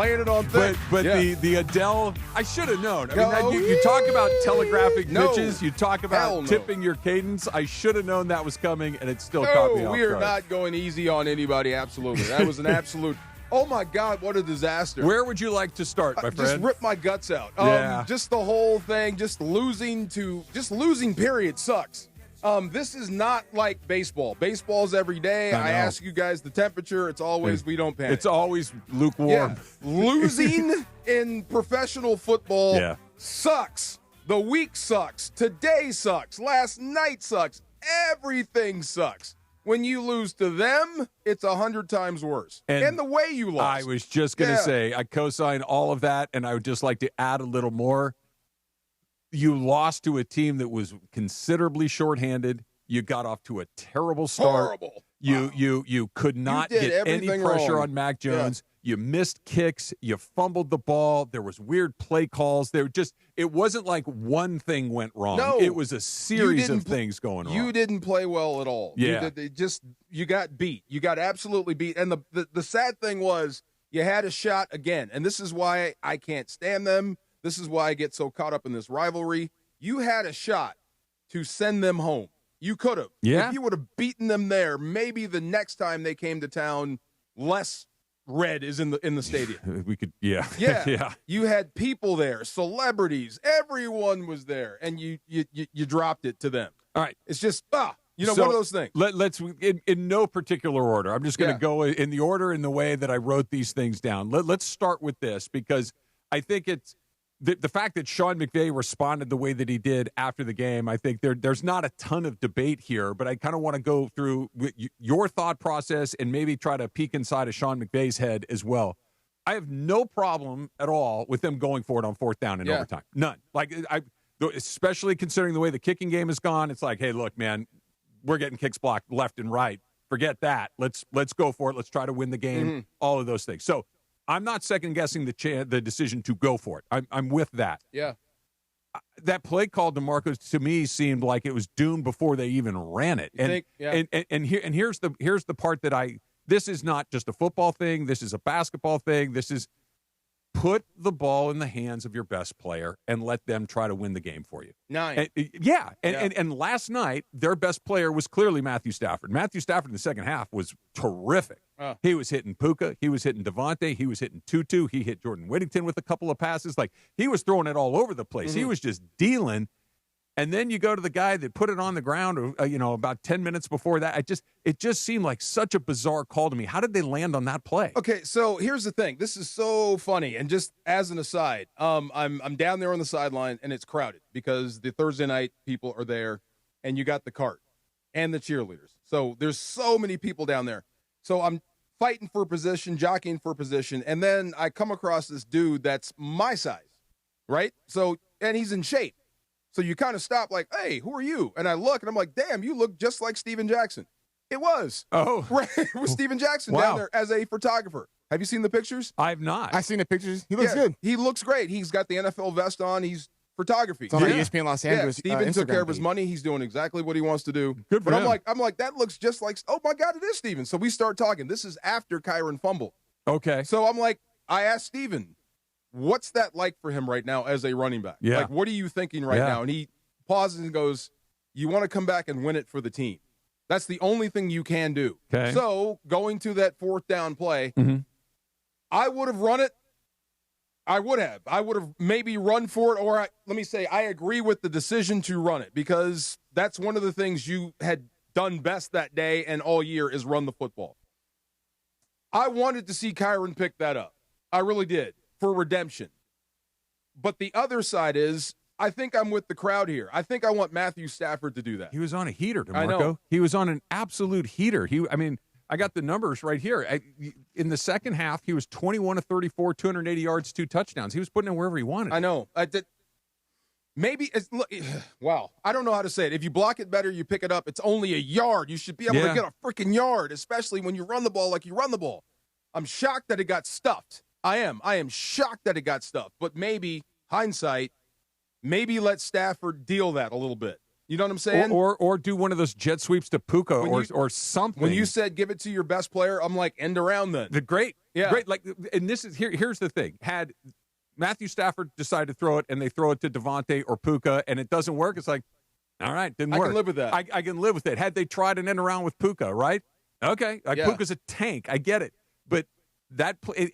laying it on thick. But the Adele, I should have known. I mean, you talk about telegraphing pitches. You talk about tipping your cadence. I should have known that was coming, and it still caught me off guard. We are not going easy on anybody, absolutely. That was an absolute, oh, my God, what a disaster. Where would you like to start, my friend? Just rip my guts out. Just the whole thing, just losing, period, sucks. This is not like baseball. Baseball's every day. I ask you guys the temperature. It's always we don't panic. It's always lukewarm. Yeah. Losing in professional football sucks. The week sucks. Today sucks. Last night sucks. Everything sucks. When you lose to them, it's 100 times worse. And the way you lost. I was just going to say, I co-sign all of that, and I would just like to add a little more. You lost to a team that was considerably shorthanded. You got off to a terrible start. Horrible. You could not get any pressure on Mac Jones. You missed kicks. You fumbled the ball. There was weird play calls. It wasn't like one thing went wrong. No, it was a series of things going wrong. You didn't play well at all. Yeah. You got beat. You got absolutely beat. And the sad thing was you had a shot again. And this is why I can't stand them. This is why I get so caught up in this rivalry. You had a shot to send them home. You could have. Yeah. If you would have beaten them there, maybe the next time they came to town, less red is in the stadium. We could, yeah. Yeah. You had people there, celebrities, everyone was there, and you dropped it to them. All right. It's just, one of those things. Let's in no particular order. I'm just going to go in the order in the way that I wrote these things down. Let's start with this, because I think it's the fact that Sean McVay responded the way that he did after the game. I think there's not a ton of debate here, but I kind of want to go through your thought process and maybe try to peek inside of Sean McVay's head as well. I have no problem at all with them going for it on fourth down in overtime. None. Especially considering the way the kicking game has gone. It's like, hey, look, man, we're getting kicks blocked left and right. Forget that. Let's go for it. Let's try to win the game. Mm-hmm. All of those things. So I'm not second-guessing the decision to go for it. I'm with that. Yeah. That play call, D'Marco, to me seemed like it was doomed before they even ran it. And here's the part that this is not just a football thing. This is a basketball thing. This is put the ball in the hands of your best player and let them try to win the game for you. And last night, their best player was clearly Matthew Stafford. Matthew Stafford in the second half was terrific. He was hitting Puka. He was hitting Devontae. He was hitting Tutu. He hit Jordan Whittington with a couple of passes. Like, he was throwing it all over the place. Mm-hmm. He was just dealing. And then you go to the guy that put it on the ground, about 10 minutes before that. It just seemed like such a bizarre call to me. How did they land on that play? Okay, so here's the thing. This is so funny. And just as an aside, I'm down there on the sideline, and it's crowded because the Thursday night people are there, and you got the cart and the cheerleaders. So there's so many people down there. So I'm fighting for position, jockeying for position, and then I come across this dude that's my size, right? So, and he's in shape. So you kind of stop like, hey, who are you? And I look, and I'm like, damn, you look just like Steven Jackson. It was. Oh. Right. It was Steven Jackson down there as a photographer. Have you seen the pictures? I have not. I've seen the pictures. He looks good. He looks great. He's got the NFL vest on. He's photography. It's on ESPN Los Angeles. Steven took care of his money. He's doing exactly what he wants to do. Good for him. I'm like, that looks just like, oh, my God, it is Steven. So we start talking. This is after Kyren fumbled. Okay. So I'm like, I asked Steven, what's that like for him right now as a running back? Yeah. Like, what are you thinking right now? And he pauses and goes, you want to come back and win it for the team. That's the only thing you can do. Okay. So going to that fourth down play, I would have run it. I would have maybe run for it, or let me say, I agree with the decision to run it, because that's one of the things you had done best that day and all year is run the football. I wanted to see Kyren pick that up. I really did, for redemption. But the other side is, I think I'm with the crowd here. I think I want Matthew Stafford to do that. He was on a heater, D'Marco. I know. He was on an absolute heater. I got the numbers right here. In the second half, he was 21 of 34, 280 yards, 2 touchdowns. He was putting it wherever he wanted. I know. Wow. I don't know how to say it. If you block it better, you pick it up. It's only a yard. You should be able to get a freaking yard, especially when you run the ball like you run the ball. I'm shocked that it got stuffed. I am shocked that it got stuffed. But maybe, hindsight, maybe let Stafford deal that a little bit. You know what I'm saying? Or do one of those jet sweeps to Puka or something. When you said give it to your best player, I'm like, end around then. Great. Like, and this is here's the thing. Had Matthew Stafford decided to throw it and they throw it to Devontae or Puka and it doesn't work, it's like, all right, didn't work. I can live with that. I can live with it. Had they tried an end around with Puka, right? Okay. Puka's a tank. I get it. But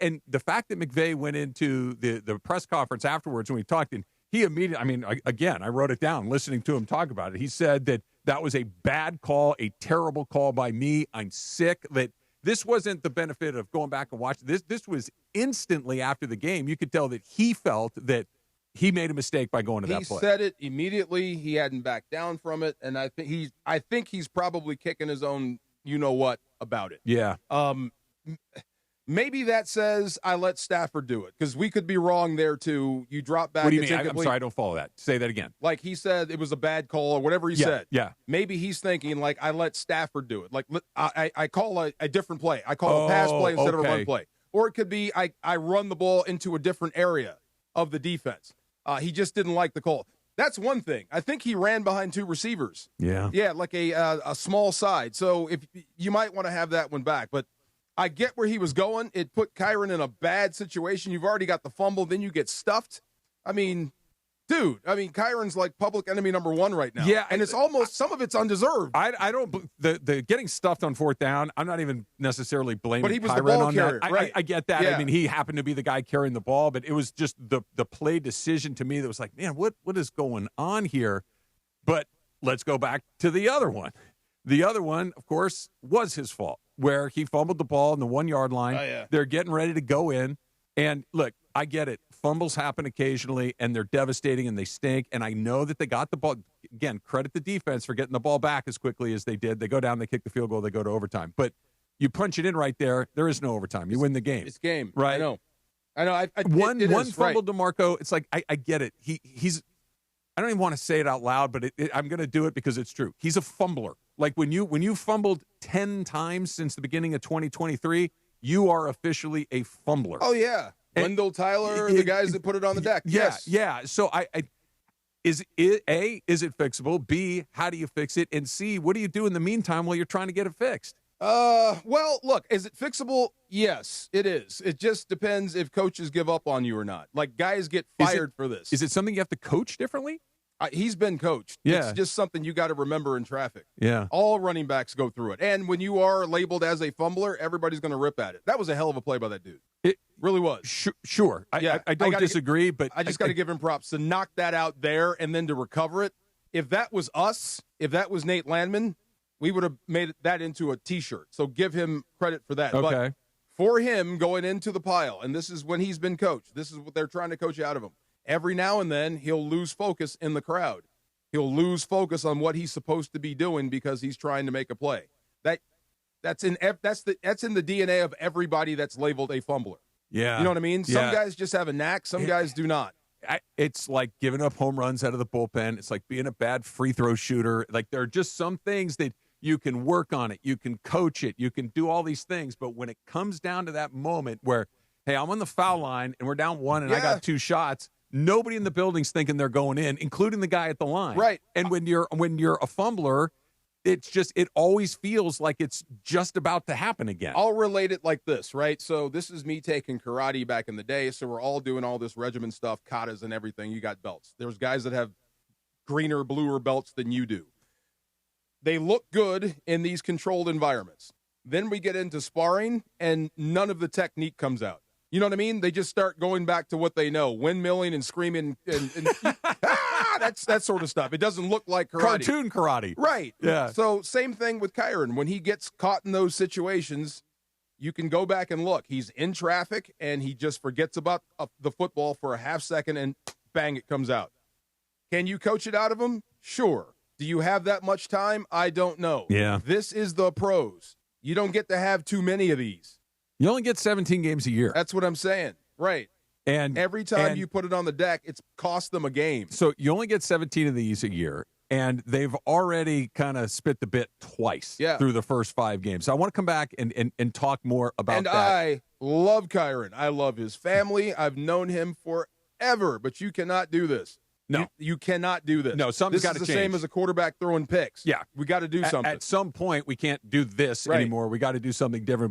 and the fact that McVey went into the press conference afterwards when we talked, and he immediately, I mean, again, I wrote it down listening to him talk about it. He said that was a bad call, a terrible call by me. I'm sick. That this wasn't the benefit of going back and watching this. This was instantly after the game. You could tell that he felt that he made a mistake by going to that play. He said it immediately. He hadn't backed down from it, and I think he's probably kicking his own you-know-what about it. Yeah. Maybe that says I let Stafford do it, because we could be wrong there, too. You drop back. What do you mean? I'm sorry, I don't follow that. Say that again. Like he said it was a bad call or whatever he said. Yeah. Maybe he's thinking, like, I let Stafford do it. Like, I call a different play. I call a pass play instead of a run play. Or it could be I run the ball into a different area of the defense. He just didn't like the call. That's one thing. I think he ran behind two receivers. Yeah. Yeah, like a small side. So if you might want to have that one back. But I get where he was going. It put Kyren in a bad situation. You've already got the fumble, then you get stuffed. I mean, dude, Kyren's like public enemy number one right now. Yeah. And it's almost, some of it's undeserved. I don't, the getting stuffed on fourth down, I'm not even necessarily blaming but he was Kyren the ball on carrier, that. right. I get that. Yeah. I mean, he happened to be the guy carrying the ball, but it was just the play decision to me that was like, man, what is going on here? But let's go back to the other one. The other one, of course, was his fault, where he fumbled the ball on the 1 yard line. Oh, yeah. They're getting ready to go in. And look, I get it. Fumbles happen occasionally, and they're devastating, and they stink. And I know that they got the ball. Again, credit the defense for getting the ball back as quickly as they did. They go down, they kick the field goal, they go to overtime. But you punch it in right there. There is no overtime. You win the game. It's game. Right? I know. One is, fumble, right. D'Marco. It's like, I get it. He's I don't even want to say it out loud, but I'm going to do it because it's true. He's a fumbler. Like when you fumbled 10 times since the beginning of 2023, you are officially a fumbler. Oh, yeah. Wendell, Tyler, the guys that put it on the deck. Yes. Yeah. So is it fixable? B, how do you fix it? And C, what do you do in the meantime while you're trying to get it fixed? Well, look, is it fixable? Yes, it is. It just depends if coaches give up on you or not. Like, guys get fired for this. Is it something you have to coach differently? He's been coached. Yeah. It's just something you got to remember in traffic. Yeah. All running backs go through it. And when you are labeled as a fumbler, everybody's going to rip at it. That was a hell of a play by that dude. It really was. Sure. I don't disagree, but I just got to give him props to knock that out there and then to recover it. If that was us, if that was Nate Landman, we would have made that into a T-shirt. So give him credit for that. Okay. But for him going into the pile, and this is when he's been coached, this is what they're trying to coach out of him. Every now and then, he'll lose focus in the crowd. He'll lose focus on what he's supposed to be doing because he's trying to make a play. That's in the DNA of everybody that's labeled a fumbler. Yeah. You know what I mean? Some guys just have a knack. Some guys do not. It's like giving up home runs out of the bullpen. It's like being a bad free throw shooter. Like there are just some things that you can work on it. You can coach it. You can do all these things. But when it comes down to that moment where, hey, I'm on the foul line and we're down one and I got 2 shots, nobody in the building's thinking they're going in, including the guy at the line. Right. And when you're a fumbler, it always feels like it's just about to happen again. I'll relate it like this, right? So this is me taking karate back in the day. So we're all doing all this regimen stuff, katas and everything. You got belts. There's guys that have greener, bluer belts than you do. They look good in these controlled environments. Then we get into sparring, and none of the technique comes out. You know what I mean? They just start going back to what they know, windmilling and screaming and that's that sort of stuff. It doesn't look like karate. Cartoon karate. Right. Yeah. So same thing with Kyren. When he gets caught in those situations, you can go back and look. He's in traffic, and he just forgets about the football for a half second, and bang, it comes out. Can you coach it out of him? Sure. Do you have that much time? I don't know. Yeah. This is the pros. You don't get to have too many of these. You only get 17 games a year. That's what I'm saying. Right. And every time you put it on the deck, it's cost them a game. So you only get 17 of these a year, and they've already kind of spit the bit twice through the first 5 games. So I want to come back and talk more about that. I love Kyren. I love his family. I've known him forever, but you cannot do this. No. You cannot do this. No, something's got to change. This is the same as a quarterback throwing picks. Yeah. We got to do something. At some point, we can't do this anymore. We got to do something different.